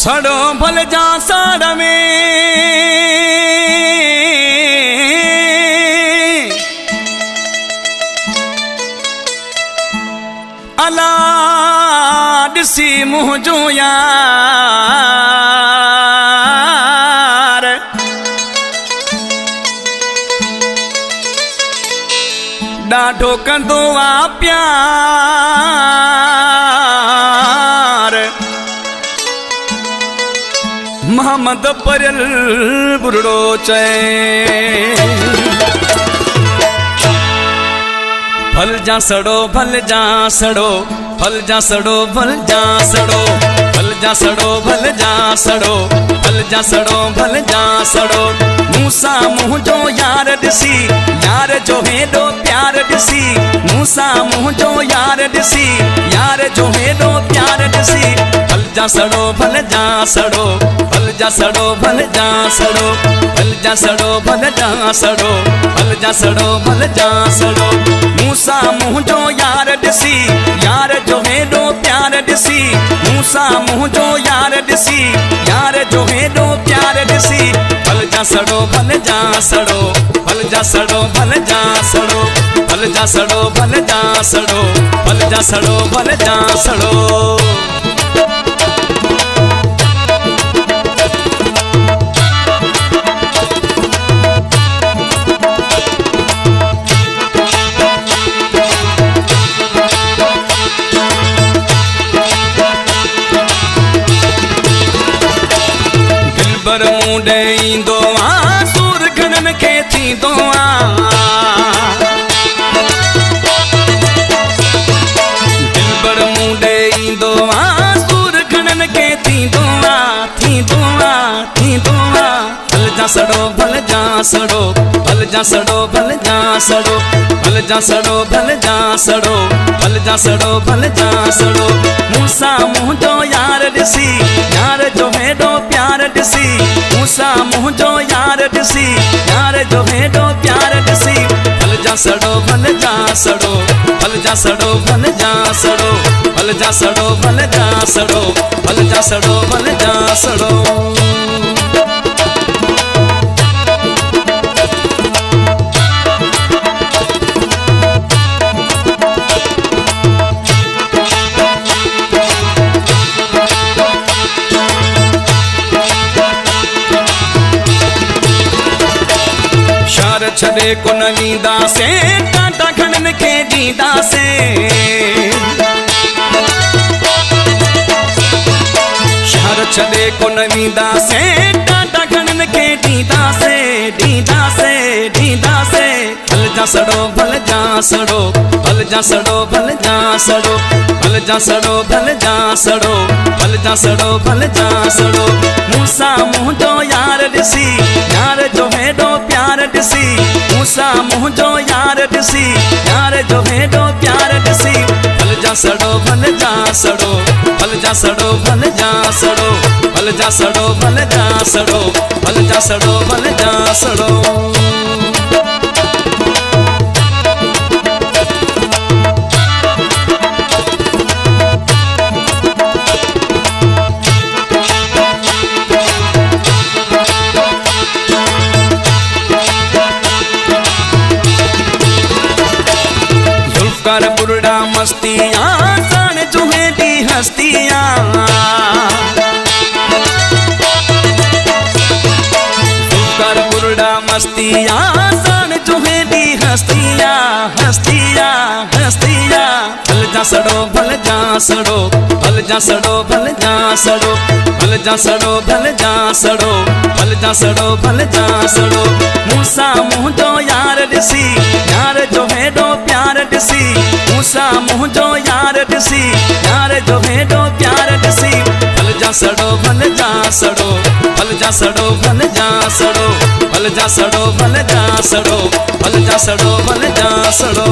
सड़ो भल जा साड़ में अला ॾिसी मुँह जो यार ॾाढो कंदो आ प्यार मोहम्मद परियल बुरड़ो चए भल जा सड़ो भल जा सड़ो भल जा सड़ो भल जा सड़ो भल जा सड़ो भल जा सड़ो भल जा सड़ो भल जा सड़ो मूसा मुँह जो यार ॾिसी यार जो हेॾो प्यार ॾिसी मूसा मुँह जो यार ॾिसी यार जो हेॾो प्यार ॾिसी भल जा सड़ो भल जा सड़ो भल जा सड़ो भल जा सड़ो भल जा सड़ो भल जा सड़ो भल जा सड़ो भल जा सड़ो मूसा मुँह जो यार ॾिसी यार जो हेॾो प्यार ॾिसी मूसा मुँह जो यार ॾिसी यार जो हेॾो प्यार ॾिसी भल जा सड़ो भल जा सड़ो भल जा सड़ो भल जा सड़ो भल जा सड़ो भल जा सड़ो भल जा सड़ो भल जा सड़ो दिलबर मुंडे ईंदो आ सूर घणन खे थींदो आ दिलबर मुंडे ईंदो आ सूर घणन खे थींदो आ थींदो आ थींदो आ भल जा सड़ो भल जा सड़ो भल जा सड़ो भल जा सड़ो भल जा सड़ो भल जा सड़ो भल जा सड़ो भल जा सड़ो मूसा मुँह जो यार ॾिसी यार जो हेॾो प्यार ॾिसी मूसा मुँह जो यार ॾिसी यार जो हेॾो प्यार ॾिसी भल जा सड़ो भल जा सड़ो भल जा सड़ो भल जा सड़ो भल जा सड़ो भल जा सड़ो भल जा सड़ो भल जा सड़ो छॾे कोन वींदासीं टाटा घणन खे ॾींदासीं शहर छॾे कोन वींदासीं टाटा घणन खे ॾींदासीं ॾींदासीं ॾींदासीं भल जा सड़ो भल जा सड़ो भल जा सड़ो भल जा सड़ो भल जा सड़ो भल जा सड़ो भल जा सड़ो भल जा सड़ो मूसा मुँह जो यार ॾिसी यार जो हेॾो प्यार ॾिसी मूसा मुँह जो यार ॾिसी यार जो हेॾो प्यार ॾिसी भल जा सड़ो भल जा सड़ो भल जा सड़ो भल जा सड़ो भल जा सड़ो भल जा सड़ो भल जा सड़ो भल जा सड़ो कर बुरड़ा मस्तियाँ साण जो हेॾी हस्तियाँ कर बुरड़ा मस्तियाँ साण जो हेॾी हस्तियाँ हस्तियाँ हस्तियाँ भल जा सड़ो भल जा सड़ो भल जा सड़ो भल जा सड़ो भल जा सड़ो भल जा सड़ो भल जा सड़ो भल जा सड़ो मूसा मुँह जो यार ॾिसी यार जो हेॾो प्यार ॾिसी मूसा मुँह जो यार ॾिसी यार जो हेॾो प्यार ॾिसी भल जा सड़ो भल जा सड़ो भल जा सड़ो भल जा सड़ो भल जा सड़ो भल जा सड़ो भल जा सड़ो भल जा सड़ो